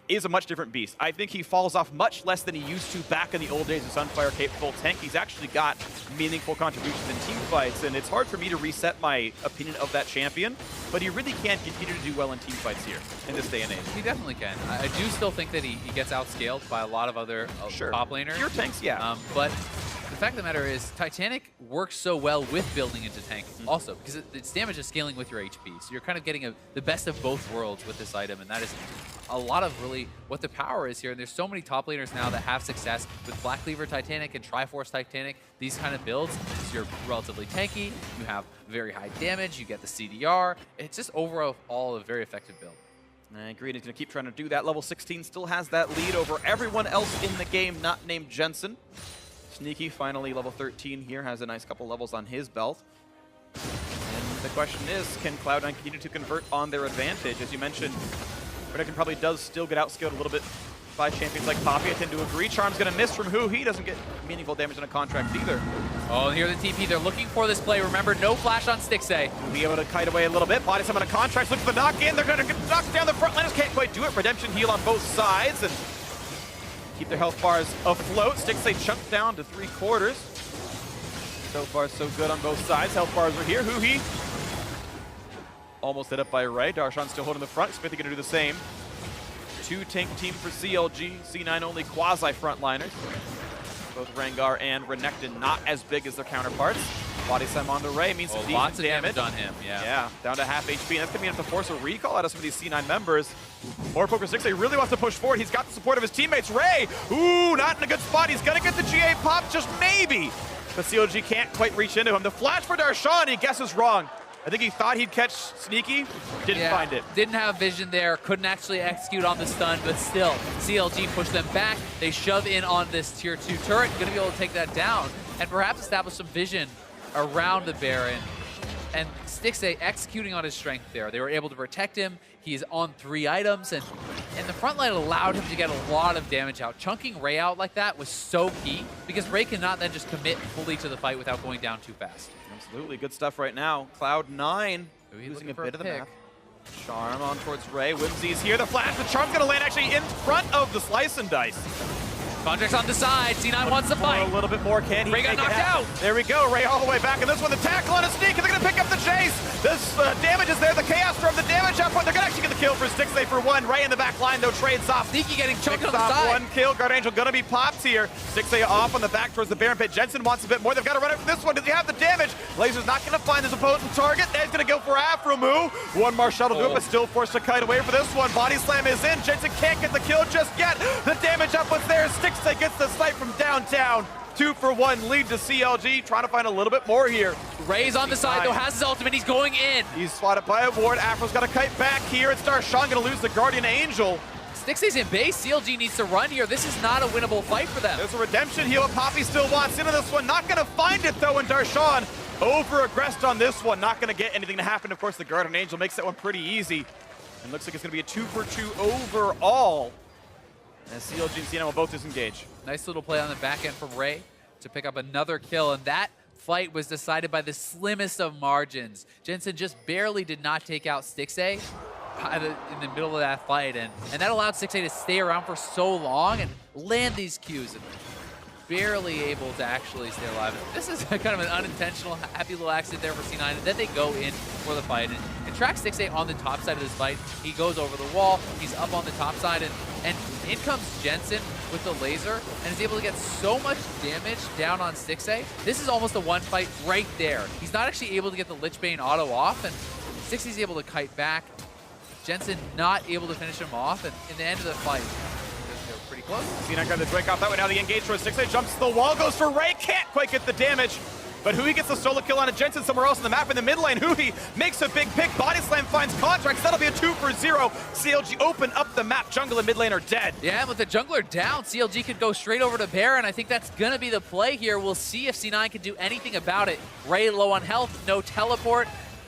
is a much different beast. I think he falls off much less than he used to back in the old days of Sunfire capable tank. He's actually got meaningful contributions in team fights, and it's hard for me to reset my opinion of that champion, but he really can continue to do well in team fights here in this day and age. He definitely can. I do still think that he gets outscaled by a lot of other top laners. Pure tanks, yeah. But the fact of the matter is, Titanic works so well with building into tank also, because its damage is scaling with your HP. So you're kind of getting the best of both worlds with this item, and that is a lot of really what the power is here. And there's so many top laners now that have success with Black Cleaver Titanic and Triforce Titanic, these kind of builds. So you're relatively tanky, you have very high damage, you get the CDR. It's just overall a very effective build. And Green is going to keep trying to do that. Level 16 still has that lead over everyone else in the game, not named Jensen. Sneaky, finally level 13 here, has a nice couple levels on his belt. And the question is, can Cloud9 continue to convert on their advantage? As you mentioned, Renekton probably does still get outscaled a little bit by champions like Poppy. I tend to agree. Charm's going to miss from Hu. He doesn't get meaningful damage in a contract either. Oh, and here the TP. They're looking for this play. Remember, no flash on Stixxay. Will be able to kite away a little bit. Body some on a contract. Look for the knock-in. They're going to knock down the front liners. Can't quite do it. Redemption heal on both sides, and keep their health bars afloat. Stixxay chunked down to 3/4. So far, so good on both sides. Health bars are here. Hui almost hit up by Ray. Darshan still holding the front. Smithy going to do the same. 2-tank team for CLG. C9 only quasi-frontliners. Both Rengar and Renekton not as big as their counterparts. Body slam on the Ray means some lots decent of damage on him, Yeah, down to half HP. And that's going to be enough to force a recall out of some of these C9 members. More Poker Stixxay really wants to push forward. He's got the support of his teammates. Ray, ooh, not in a good spot. He's going to get the GA pop, just maybe. But CLG can't quite reach into him. The flash for Darshan, he guesses wrong. I think he thought he'd catch Sneaky, didn't find it. Didn't have vision there, couldn't actually execute on the stun, but still, CLG pushed them back. They shove in on this tier 2 turret, gonna be able to take that down, and perhaps establish some vision around the Baron. And Stixxay executing on his strength there. They were able to protect him. He is on 3 items, and the front line allowed him to get a lot of damage out. Chunking Ray out like that was so key, because Ray cannot then just commit fully to the fight without going down too fast. Absolutely, good stuff right now. Cloud9 losing a bit of the map. Charm on towards Ray. Whimsy's here. The flash. The Charm's going to land actually in front of the Slice and Dice. Contract's on the side. C9 wants to fight. A little bit more. Can he? Ray got knocked out. There we go. Ray all the way back. And this one, the tackle on a sneak. And they're going to pick up the chase. This damage is there. The Chaos Storm, the damage up front. They're going to actually get the kill for Stixxay for 1. Ray in the back line, though, trades off. Sneaky getting choked on the side. 1 kill. Guard Angel going to be popped here. Stixxay off on the back towards the Baron Pit. Jensen wants a bit more. They've got to run it for this one. Does he have the damage? Laser's not going to find his opponent target. He's going to go for Afromu. One more shuttle to it, but still forced to kite away for this one. Body slam is in. Jensen can't get the kill just yet. The damage up was there. Stixxay gets the snipe from downtown. 2-for-1 lead to CLG, trying to find a little bit more here. Ray's on the side, though, has his ultimate. He's going in. He's spotted by a ward. Afro's got to kite back here. It's Darshan going to lose the Guardian Angel. Stixxay's in base. CLG needs to run here. This is not a winnable fight for them. There's a redemption heal. Poppy still wants into this one. Not going to find it, though, and Darshan over-aggressed on this one. Not going to get anything to happen. Of course, the Guardian Angel makes that one pretty easy. And looks like it's going to be a 2-for-2 overall. And CLG and CNN will both disengage. Nice little play on the back end from Ray to pick up another kill, and that fight was decided by the slimmest of margins. Jensen just barely did not take out Stixxay in the middle of that fight, and that allowed Stixxay to stay around for so long and land these Qs. barely able to actually stay alive. This is kind of an unintentional, happy little accident there for C9, and then they go in for the fight. And Track 6A on the top side of this fight, he goes over the wall, he's up on the top side, and in comes Jensen with the laser, and is able to get so much damage down on 6A. This is almost a one fight right there. He's not actually able to get the Lich Bane auto off, and 6A's able to kite back. Jensen not able to finish him off, and in the end of the fight, they're pretty close. C9 got the Drake off that way. Now the engage towards 6A, jumps to the wall, goes for Ray, can't quite get the damage. But Hui gets the solo kill on a Jensen somewhere else in the map in the mid lane. Hui makes a big pick, body slam finds Contracts, that'll be a 2 for 0. CLG open up the map, jungle and mid lane are dead. Yeah, and with the jungler down, CLG could go straight over to Baron. I think that's gonna be the play here. We'll see if C9 can do anything about it. Ray low on health, no teleport.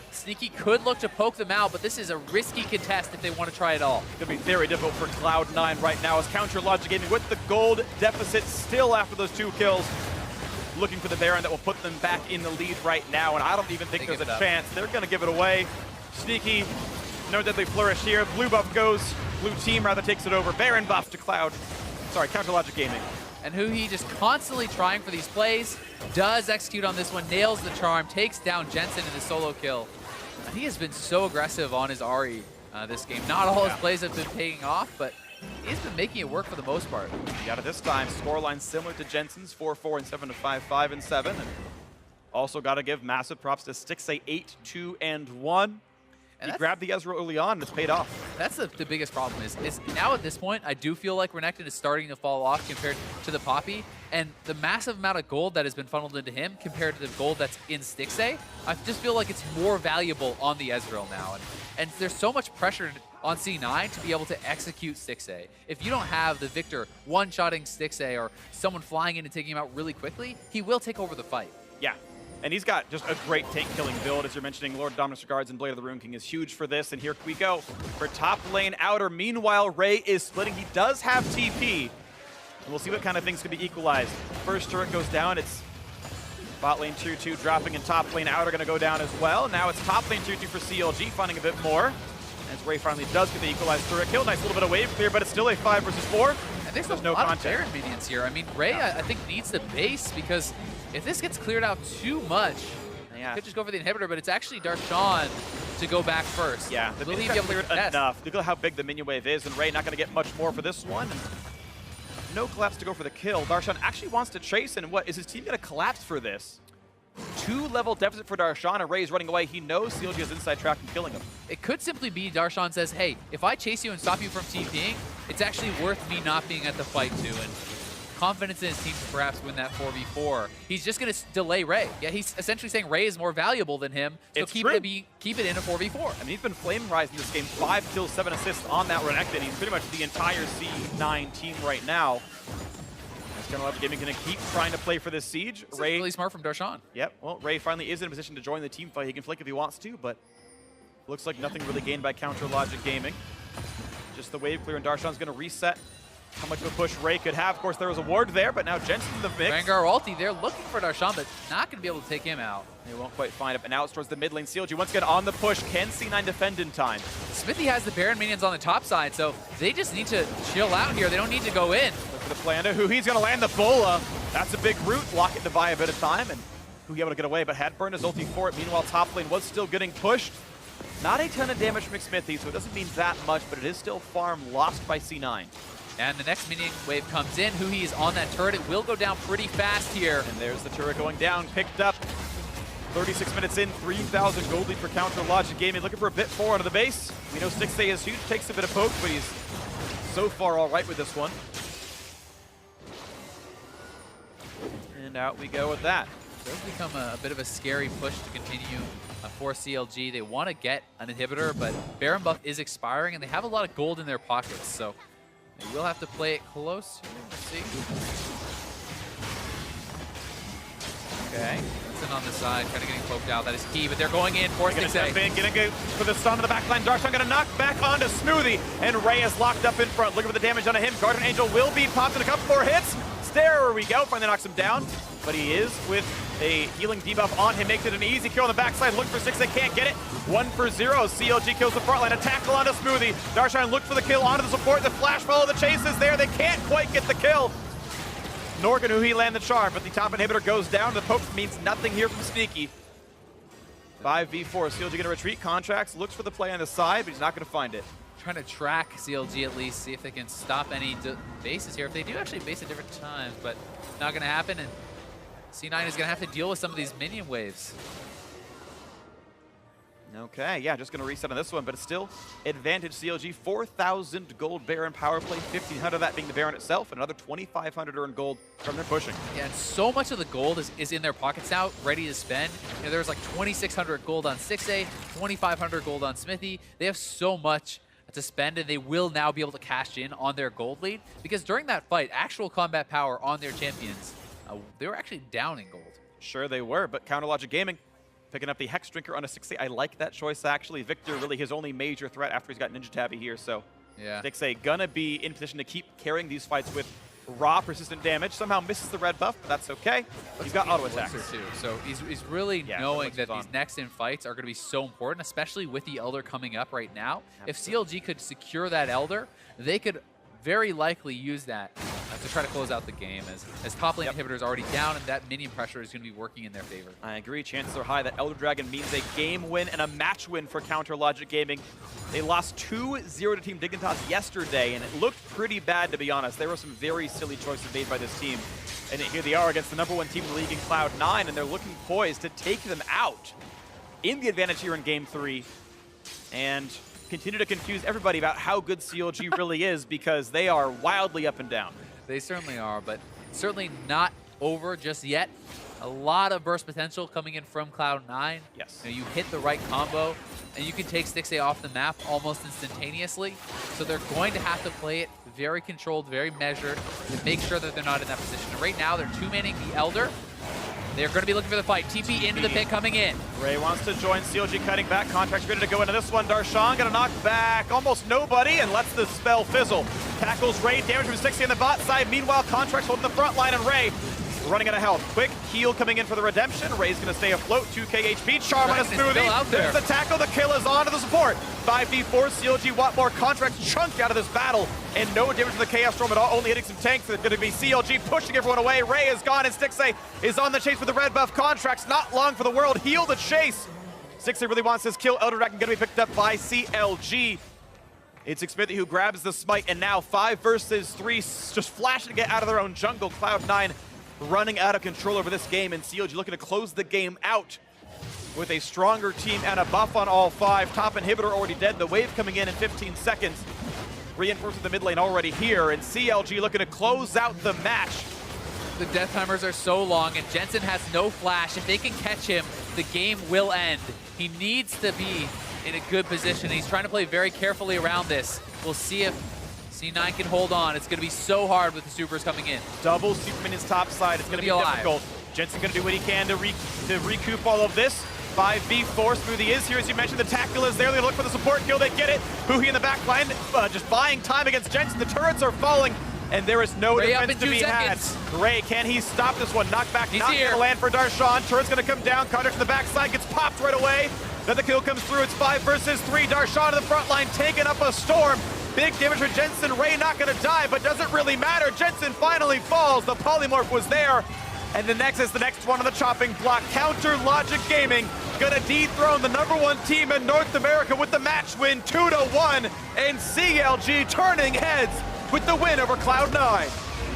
Sneaky could look to poke them out, but this is a risky contest if they want to try it all. It's going to be very difficult for Cloud9 right now as Counter Logic Gaming with the gold deficit still after those 2 kills. Looking for the Baron that will put them back in the lead right now, and I don't even think there's a chance. They're going to give it away. Sneaky, no deadly flourish here. Blue buff goes, blue team rather takes it over. Baron buff to Counter Logic Gaming. And Hui just constantly trying for these plays, does execute on this one, nails the charm, takes down Jensen in the solo kill. He has been so aggressive on his Ahri this game. Not all his plays have been paying off, but he's been making it work for the most part. Yeah, this time, scoreline similar to Jensen's, 4-4 and 7 to 5-5 and 7. And also got to give massive props to 6A 8-2 and 1. He grabbed the Ezreal early on, and it's paid off. That's the biggest problem is now at this point, I do feel like Renekton is starting to fall off compared to the Poppy, and the massive amount of gold that has been funneled into him compared to the gold that's in Stixxay, I just feel like it's more valuable on the Ezreal now. And there's so much pressure on C9 to be able to execute Stixxay. If you don't have the Victor one-shotting Stixxay or someone flying in and taking him out really quickly, he will take over the fight. Yeah. And he's got just a great tank-killing build, as you're mentioning. Lord Dominus Regards and Blade of the Rune King is huge for this, and here we go for top lane outer. Meanwhile, Ray is splitting. He does have TP, and we'll see what kind of things can be equalized. First turret goes down. It's bot lane tier 2 dropping, and top lane outer going to go down as well. Now it's top lane tier 2 for CLG, finding a bit more. As Ray finally does get the equalized turret kill. Nice little bit of wave clear, but it's still a 5 versus 4. And there's no lot of Baron minions here. I mean, Ray, I think, needs the base because if this gets cleared out too much, could just go for the inhibitor, but it's actually Darshan to go back first. Yeah, the minions got cleared enough. Look at how big the minion wave is, and Ray not going to get much more for this one. No collapse to go for the kill. Darshan actually wants to chase, and what, is his team going to collapse for this? 2-level deficit for Darshan, and Ray is running away. He knows CLG is inside track and killing him. It could simply be Darshan says, hey, if I chase you and stop you from TPing, it's actually worth me not being at the fight too. And confidence in his team to perhaps win that 4v4. He's just going to delay Ray. Yeah, he's essentially saying Ray is more valuable than him, so keep it in a 4v4. I mean, he's been flame rising this game. 5 kills, 7 assists on that Renekton. He's pretty much the entire C9 team right now. Counter Logic Gaming going to keep trying to play for this siege. This Ray, is really smart from Darshan. Yep, well, Ray finally is in a position to join the team fight. He can flick if he wants to, but looks like nothing really gained by Counter Logic Gaming. Just the wave clear, and Darshan's going to reset how much of a push Ray could have. Of course, there was a ward there, but now Jensen in the mix. Rengar ulti, they're looking for Darshan, but not going to be able to take him out. They won't quite find it, but now it's towards the mid lane. CLG once again on the push. Can C9 defend in time? Smithy has the Baron minions on the top side, so they just need to chill out here. They don't need to go in. Look for the plan. He's going to land the Bola. That's a big root. Lock it to buy a bit of time, and Hui able to get away, but had burned his ulti for it. Meanwhile, top lane was still getting pushed. Not a ton of damage from Smithy, so it doesn't mean that much, but it is still farm lost by C9. And the next minion wave comes in. Hui is on that turret. It will go down pretty fast here. And there's the turret going down, picked up. 36 minutes in, 3,000 gold lead for Counter Logic Gaming. Looking for a bit more onto the base. We know 6A is huge, takes a bit of poke, but he's so far all right with this one. And out we go with that. It does become a bit of a scary push to continue for CLG. They want to get an inhibitor, but Baron buff is expiring, and they have a lot of gold in their pockets, so they will have to play it close. Let's see. Okay. Jensen on the side, kind of getting poked out. That is key, but they're going in for 6A. Gonna go for the stun on the back line. Darshan gonna knock back onto Smoothie, and Ray is locked up in front. Looking for the damage onto him. Guardian Angel will be popped in a couple more hits. There we go. Finally knocks him down, but he is with a healing debuff on him. Makes it an easy kill on the backside. Look for 6A, can't get it. 1 for 0. CLG kills the front line. A tackle onto Smoothie. Darshan looked for the kill onto the support. The flash follow, the chase is there. They can't quite get the kill. nor can he land the charm, but the top inhibitor goes down. The poke means nothing here from Sneaky. 5v4, CLG gonna retreat. Contracts looks for the play on the side, but he's not gonna find it. Trying to track CLG at least, see if they can stop any bases here. If they do actually base at different times, but not gonna happen, and C9 is gonna have to deal with some of these minion waves. Okay, yeah, just going to reset on this one, but it's still advantage CLG. 4,000 gold Baron power play, 1,500 of that being the Baron itself, and another 2,500 earned gold from their pushing. Yeah, and so much of the gold is in their pockets now, ready to spend. You know, there's like 2,600 gold on 6A, 2,500 gold on Smithy. They have so much to spend, and they will now be able to cash in on their gold lead, because during that fight, actual combat power on their champions, they were actually down in gold. Sure they were, but Counter Logic Gaming picking up the Hex Drinker on a 6A. I like that choice, actually. Victor, really his only major threat after he's got Ninja Tabby here. So yeah, 6A gonna be in position to keep carrying these fights with raw, persistent damage. Somehow misses the red buff, but that's okay. He's got auto attacks. Too. So he's really knowing that these next in fights are going to be so important, especially with the Elder coming up right now. Absolutely. If CLG could secure that Elder, they could very likely use that to try to close out the game, as top lane inhibitor is already down, and that minion pressure is going to be working in their favor. I agree. Chances are high that Elder Dragon means a game win and a match win for Counter Logic Gaming. They lost 2-0 to Team Dignitas yesterday, and it looked pretty bad, to be honest. There were some very silly choices made by this team. And here they are against the #1 team in the league in Cloud9, and they're looking poised to take them out in the advantage here in Game 3. And continue to confuse everybody about how good CLG really is, because they are wildly up and down. They certainly are, but certainly not over just yet. A lot of burst potential coming in from Cloud9. Yes. You hit the right combo, and you can take 6A off the map almost instantaneously. So they're going to have to play it very controlled, very measured, to make sure that they're not in that position. And right now, they're two-manning the Elder. They're going to be looking for the fight. TP into the pit coming in. Ray wants to join. CLG cutting back. Contract's ready to go into this one. Darshan going to knock back almost nobody and lets the spell fizzle. Tackles Ray. Damage from 60 on the bot side. Meanwhile, Contract's holding the front line, and Ray running out of health. Quick heal coming in for the redemption. Ray's going to stay afloat. 2k HP. Charm on a smoothie. There's the tackle. The kill is on to the support. 5v4. CLG want more. Contracts chunked out of this battle. And no damage to the Chaos Storm at all. Only hitting some tanks. It's going to be CLG pushing everyone away. Ray is gone, and 6A is on the chase with the red buff. Contracts not long for the world. Heal the chase. 6A really wants this kill. Elder Dragon going to be picked up by CLG. It's Xmithy who grabs the smite, and now 5 versus 3, just flashing to get out of their own jungle. Cloud9 running out of control over this game, and CLG looking to close the game out with a stronger team and a buff on all 5. Top inhibitor already dead. The wave coming in 15 seconds. Reinforcing the mid lane already here, and CLG looking to close out the match. The death timers are so long, and Jensen has no flash. If they can catch him, the game will end. He needs to be in a good position. He's trying to play very carefully around this. We'll see if C9 can hold on. It's going to be so hard with the supers coming in. Double Superman's top side. It's going to be difficult. Jensen going to do what he can to recoup all of this. 5v4. Smoothie is here, as you mentioned. The tackle is there. They're going to look for the support kill. They get it. Huhi in the back line, just buying time against Jensen. The turrets are falling, and there is no defense to be had. Ray, can he stop this one? Knockback not going to land for Darshan. Turret's going to come down. Contract to the backside, gets popped right away. Then the kill comes through. It's 5 versus 3. Darshan to the front line, taking up a storm. Big damage for Jensen. Ray not going to die, but doesn't really matter. Jensen finally falls. The polymorph was there. And the Nexus, the next one on the chopping block. Counter Logic Gaming gonna dethrone the #1 team in North America with the match win 2-1. And CLG turning heads with the win over Cloud9.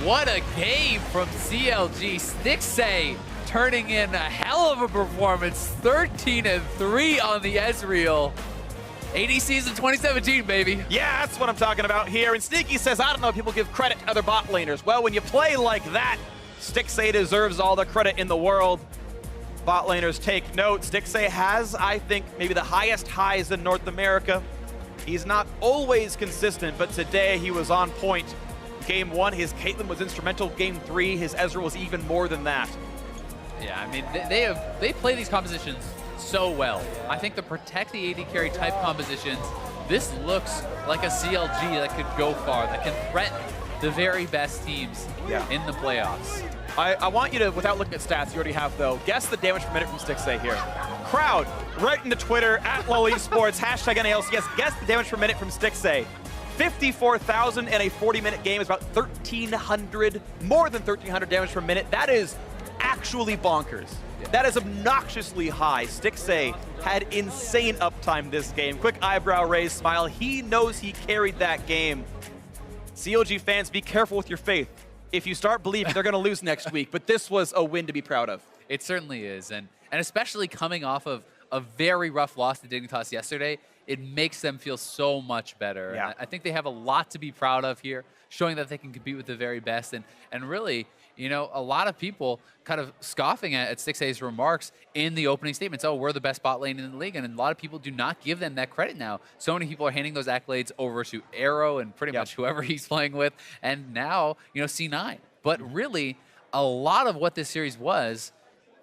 What a game from CLG. Stixay turning in a hell of a performance. 13-3 on the Ezreal. ADCs in 2017, baby. Yeah, that's what I'm talking about here. And Sneaky says, I don't know if people give credit to other bot laners. Well, when you play like that, Stixay deserves all the credit in the world. Bot laners take note. Stixay has, I think, maybe the highest highs in North America. He's not always consistent, but today he was on point. Game 1, his Caitlyn was instrumental. Game 3, his Ezreal was even more than that. Yeah, I mean, they play these compositions so well. I think the protect the AD carry type compositions, this looks like a CLG that could go far, that can threaten the very best teams in the playoffs. I want you to, without looking at stats you already have though, guess the damage per minute from Stixay here. Crowd, right into Twitter, @LOL eSports, #NALCS, guess the damage per minute from Stixay. 54,000 in a 40-minute game is about 1,300, more than 1,300 damage per minute. That is actually bonkers. Yeah. That is obnoxiously high. Stixxay had insane uptime this game. Quick eyebrow raise, smile. He knows he carried that game. CLG fans, be careful with your faith. If you start believing they're going to lose next week, but this was a win to be proud of. It certainly is, and especially coming off of a very rough loss to Dignitas yesterday, it makes them feel so much better. Yeah. And I think they have a lot to be proud of here, showing that they can compete with the very best, and really, you know, a lot of people kind of scoffing at Stixxay's remarks in the opening statements. Oh, we're the best bot lane in the league, and a lot of people do not give them that credit now. So many people are handing those accolades over to Arrow and pretty much whoever he's playing with, and now, you know, C9. But really, a lot of what this series was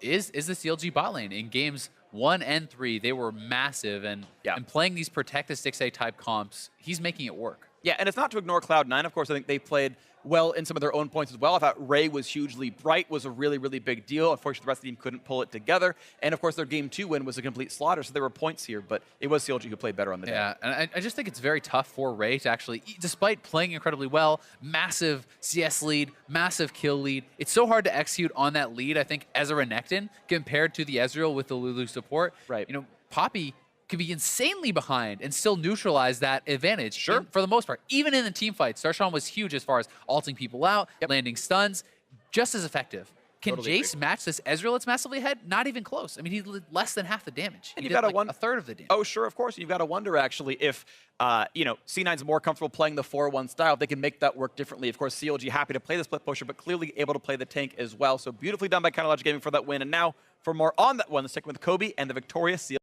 is the CLG bot lane. In games 1 and 3, they were massive, and playing these protect the Stixxay type comps, he's making it work. Yeah, and it's not to ignore Cloud9. Of course, I think they played well in some of their own points as well. I thought Ray was hugely bright, was a really, really big deal. Unfortunately, the rest of the team couldn't pull it together. And of course, their Game 2 win was a complete slaughter, so there were points here, but it was CLG who played better on the day. Yeah, and I just think it's very tough for Ray to actually, despite playing incredibly well, massive CS lead, massive kill lead, it's so hard to execute on that lead, I think, as a Renekton compared to the Ezreal with the Lulu support. Right. You know, Poppy could be insanely behind and still neutralize that advantage. Sure. For the most part. Even in the team fight, Starshawn was huge as far as ulting people out, landing stuns, just as effective. Can Jace match this Ezreal that's massively ahead? Not even close. I mean, he did less than half the damage. And you've got like a third of the damage. Oh, sure, of course. You've got to wonder, actually, if, you know, C9's more comfortable playing the 4-1 style, they can make that work differently. Of course, CLG happy to play the split pusher, but clearly able to play the tank as well. So beautifully done by CLG Gaming for that win. And now, for more on that one, let's stick with Kobe and the victorious CLG.